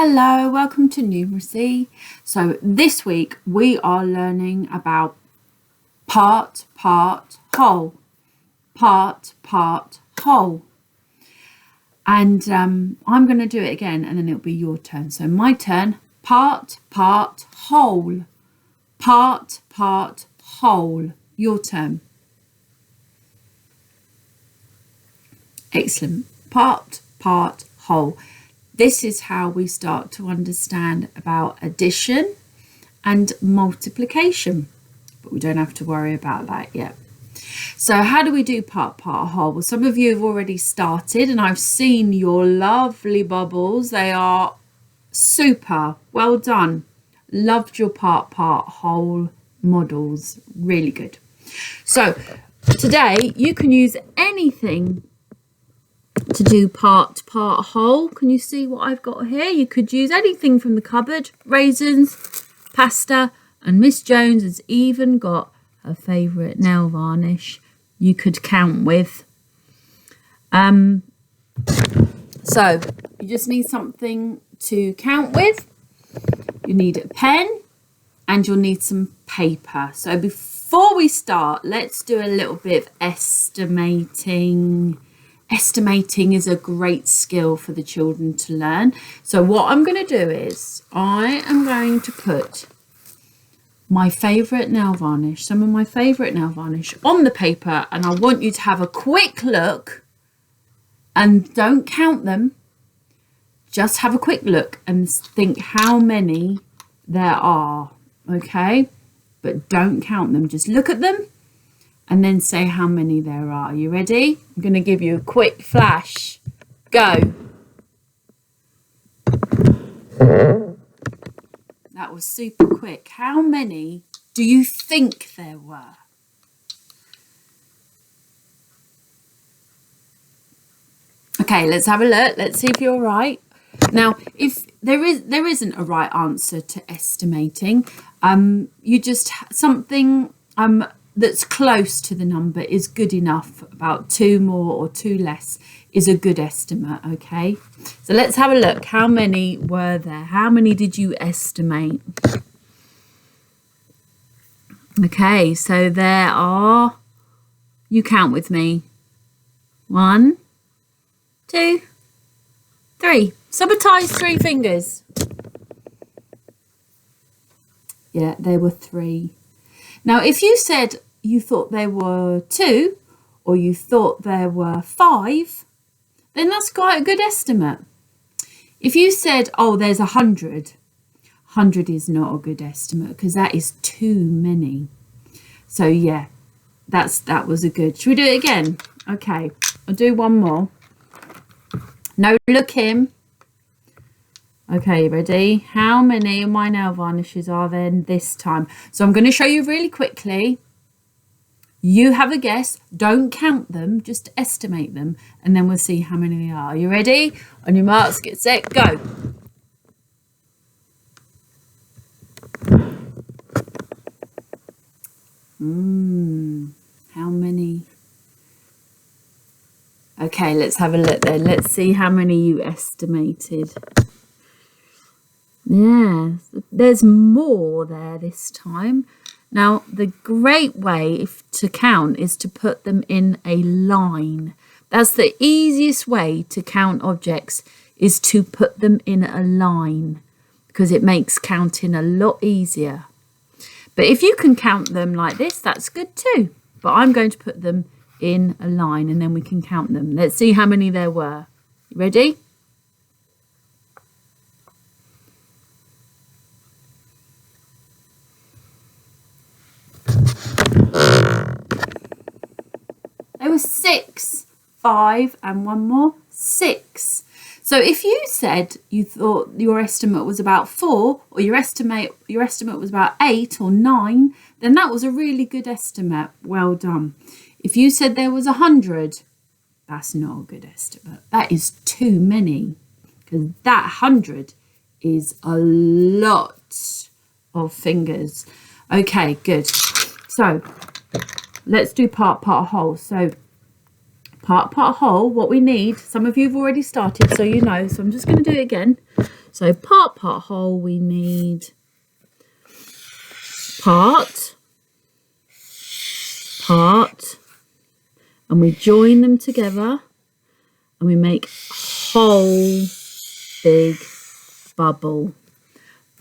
Hello, welcome to Numeracy. So this week we are learning about part, whole. Part, whole. And I'm going to do it again and then it'll be your turn. So my turn, part, whole. Part, whole. Your turn. Excellent. Part, whole. This is how we start to understand about addition and multiplication, but we don't have to worry about that yet. So how do we do part, whole? Well, some of you have already started and I've seen your lovely bubbles. They are super. Well done. Loved your part, whole models. Really good. So today you can use anything to do part, whole. Can you see what I've got here? You could use anything from the cupboard, raisins, pasta, and Miss Jones has even got her favourite nail varnish you could count with. So you just need something to count with. You need a pen and you'll need some paper. So before we start, let's do a little bit of estimating. Estimating is a great skill for the children to learn. So what I'm going to do is I am going to put my favourite nail varnish, some of my favourite nail varnish on the paper, and I want you to have a quick look and don't count them. Just have a quick look and think how many there are, okay? But don't count them, just look at them and then say how many there are. You ready? I'm going to give you a quick flash. Go. That was super quick. How many do you think there were? Okay, let's have a look. Let's see if you're right. Now, if there isn't a right answer to estimating, you just something that's close to the number is good enough. About 2 more or 2 less is a good estimate, okay? So let's have a look. How many were there? How many did you estimate? Okay, so there are, you count with me. 1, 2, 3. Sabotage 3 fingers. Yeah, there were 3. Now, if you said you thought there were 2 or you thought there were 5, then that's quite a good estimate. If you said, oh, there's 100, 100 is not a good estimate because that is too many. So, yeah, that was a good. Should we do it again? Okay, I'll do one more. No looking. Okay, ready? How many of my nail varnishes are there this time? So I'm going to show you really quickly. You have a guess. Don't count them. Just estimate them. And then we'll see how many there are. You ready? On your marks, get set, go. How many? Okay, let's have a look then. Let's see how many you estimated. Yeah, there's more there this time. Now, the great way to count is to put them in a line. That's the easiest way to count objects, is to put them in a line because it makes counting a lot easier. But if you can count them like this, that's good too. But I'm going to put them in a line and then we can count them. Let's see how many there were. You ready? There were 6, 5 and one more, 6. So if you said you thought your estimate was about 4 or your estimate was about 8 or 9, then that was a really good estimate. Well done. If you said there was 100, that's not a good estimate. That is too many because that 100 is a lot of fingers. Okay, good. So let's do part, whole. So part, whole, what we need, some of you have already started, so you know, so I'm just going to do it again. So part, whole, we need part, and we join them together and we make a whole big bubble.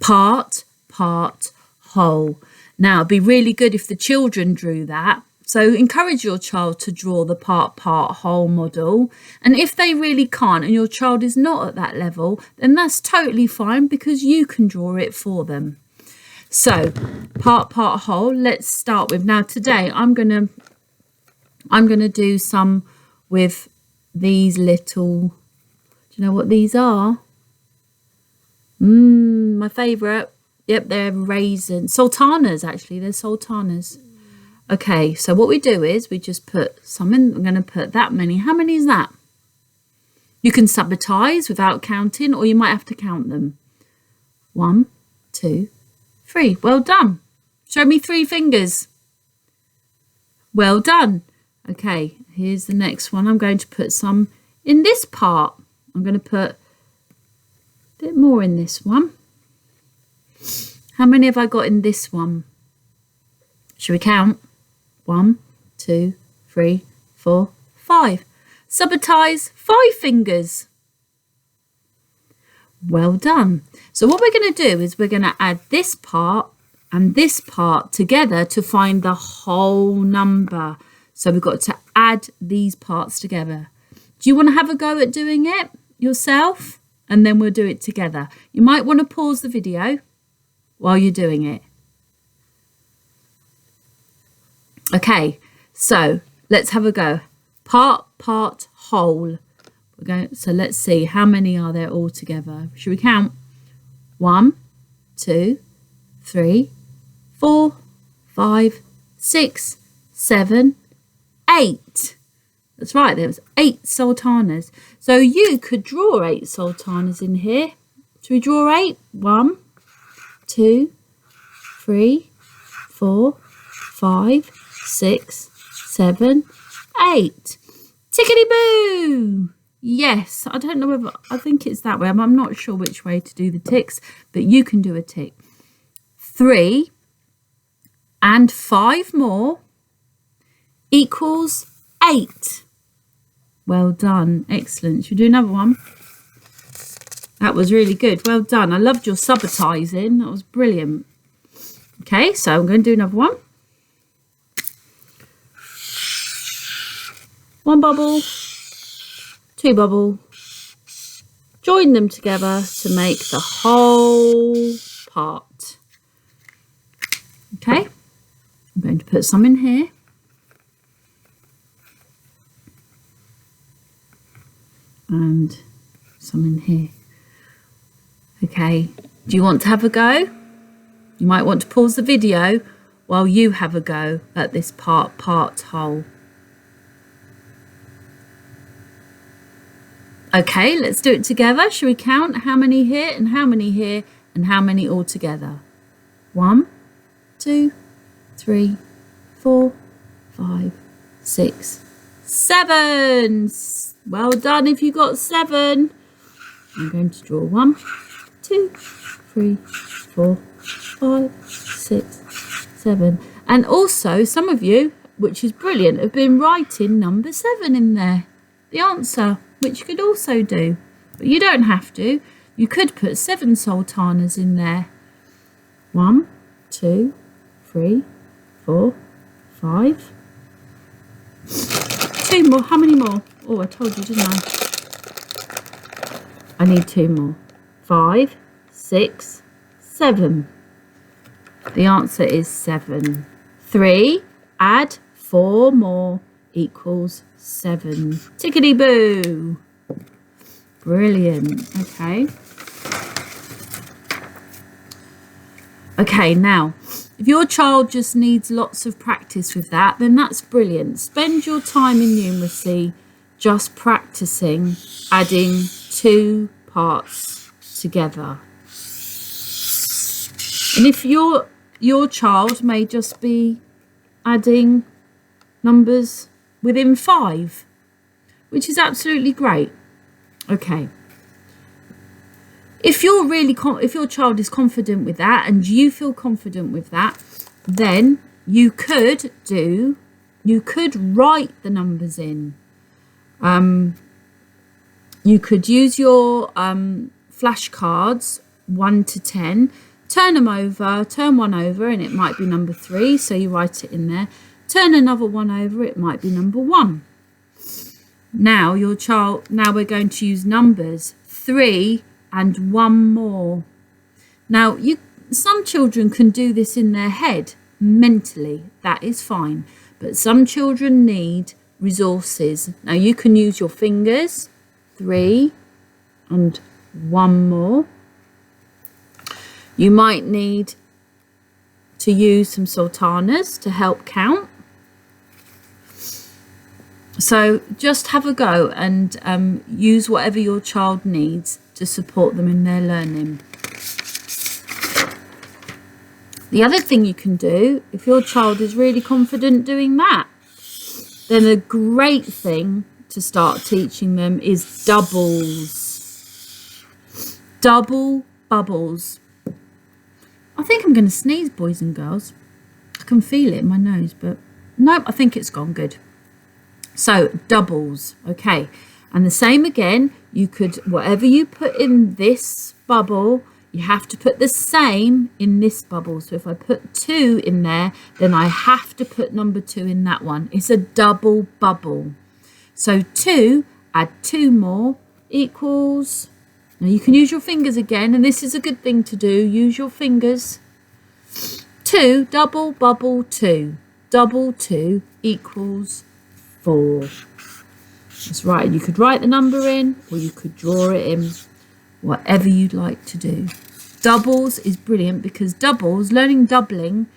Part, whole. Now, it'd be really good if the children drew that. So encourage your child to draw the part, whole model. And if they really can't and your child is not at that level, then that's totally fine because you can draw it for them. So part, whole, let's start with. Now today I'm gonna do some with these little, do you know what these are? My favourite. Yep, they're raisins. Sultanas, actually. They're sultanas. Okay, so what we do is we just put some in. I'm going to put that many. How many is that? You can subbatize without counting, or you might have to count them. 1, 2, 3. Well done. Show me 3 fingers. Well done. Okay, here's the next one. I'm going to put some in this part. I'm going to put a bit more in this one. How many have I got in this one? Should we count? 1, 2, 3, 4, 5. Subbatize 5 fingers. Well done. So what we're going to do is we're going to add this part and this part together to find the whole number. So we've got to add these parts together. Do you want to have a go at doing it yourself? And then we'll do it together. You might want to pause the video while you're doing it. Okay, so let's have a go. Part, whole. So let's see, how many are there all together? Should we count? 1, 2, 3, 4, 5, 6, 7, 8. That's right, there was 8 sultanas. So you could draw 8 sultanas in here. Should we draw 8? 1, 2, 3, 4, 5, 6, 7, 8. Tickety-boo! Yes, I don't know whether, I think it's that way. I'm not sure which way to do the ticks, but you can do a tick. 3 and 5 more equals 8. Well done. Excellent. Should we do another one? That was really good. Well done. I loved your subbatising. That was brilliant. Okay, so I'm going to do another one. 1 bubble, 2 bubble. Join them together to make the whole part. Okay, I'm going to put some in here. And some in here. Okay, do you want to have a go? You might want to pause the video while you have a go at this part, whole. Okay, let's do it together. Shall we count how many here and how many here and how many all together? 1, 2, 3, 4, 5, 6, 7. Well done if you got 7. I'm going to draw 1, 2, 3, 4, 5, 6, 7. And also some of you, which is brilliant, have been writing number 7 in there. The answer, which you could also do. But you don't have to. You could put 7 sultanas in there. 1, 2, 3, 4, 5. 2 more. How many more? Oh, I told you, didn't I? I need 2 more. 5, 6, 7. The answer is 7. 3, add 4 more equals 7. Tickety-boo. Brilliant. Okay. Okay, now, if your child just needs lots of practice with that, then that's brilliant. Spend your time in numeracy just practicing adding 2 parts together. And if your child may just be adding numbers within 5, which is absolutely great. Okay. If you're if your child is confident with that and you feel confident with that, then you could write the numbers in. You could use your flashcards 1 to 10, turn one over, and it might be number 3, so you write it in there. Turn another one over, it might be number 1. Now we're going to use numbers 3 and 1 more. Now some children can do this in their head mentally, that is fine, but some children need resources. Now you can use your fingers, 3 and 1 more. You might need to use some sultanas to help count. So just have a go and use whatever your child needs to support them in their learning. The other thing you can do, if your child is really confident doing that, then a great thing to start teaching them is doubles. Double bubbles. I think I'm going to sneeze, boys and girls. I can feel it in my nose, but nope, I think it's gone good. So doubles, okay. And the same again, you could, whatever you put in this bubble, you have to put the same in this bubble. So if I put 2 in there, then I have to put number 2 in that one. It's a double bubble. So 2, add 2 more equals, now you can use your fingers again, and this is a good thing to do. Use your fingers. 2, double bubble 2. Double 2 equals 4. That's right. You could write the number in, or you could draw it in, whatever you'd like to do. Doubles is brilliant because learning doubling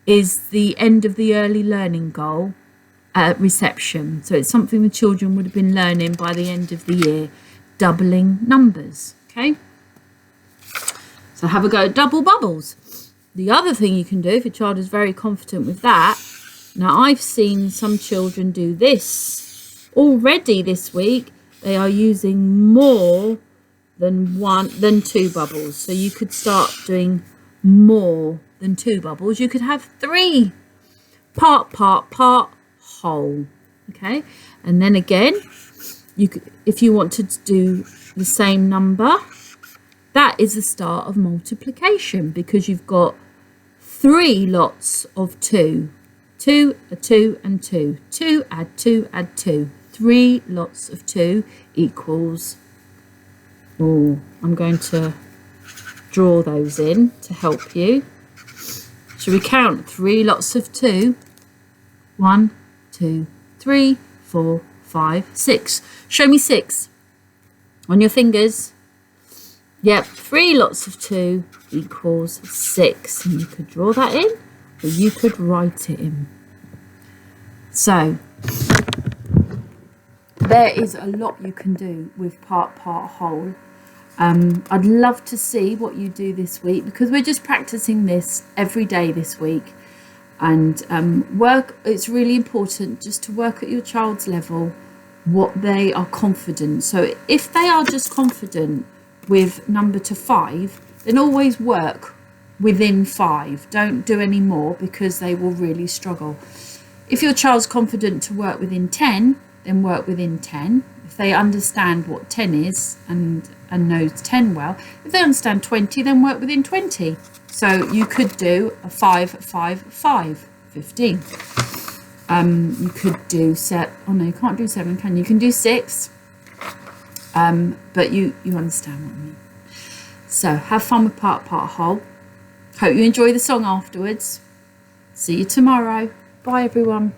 is the end of the early learning goal at reception. So it's something the children would have been learning by the end of the year, doubling numbers. Okay. So have a go at double bubbles. The other thing you can do if your child is very confident with that, now I've seen some children do this already this week. They are using more than 2 bubbles. So you could start doing more than 2 bubbles. You could have 3 part, whole. Okay. And then again, you could, if you wanted to do the same number, that is the start of multiplication because you've got 3 lots of 2. 2, a 2 and 2. 2, add 2, add 2. 3 lots of 2 equals, I'm going to draw those in to help you. Should we count 3 lots of 2? 1, 2, 3, 4, 5, 6. Show me 6 on your fingers. Yep, 3 lots of 2 equals 6. And you could draw that in, or you could write it in. So there is a lot you can do with part, whole. I'd love to see what you do this week because we're just practicing this every day this week. And it's really important just to work at your child's level what they are confident. So if they are just confident with number to 5, then always work within 5. Don't do any more because they will really struggle. If your child's confident to work within 10, then work within 10. If they understand what 10 is and knows 10 well. If they understand 20, then work within 20. So you could do a 5, 5, 5, 15. You could do oh no, you can't do 7, can you? You can do 6. But you understand what I mean. So have fun with part, whole. Hope you enjoy the song afterwards. See you tomorrow. Bye everyone.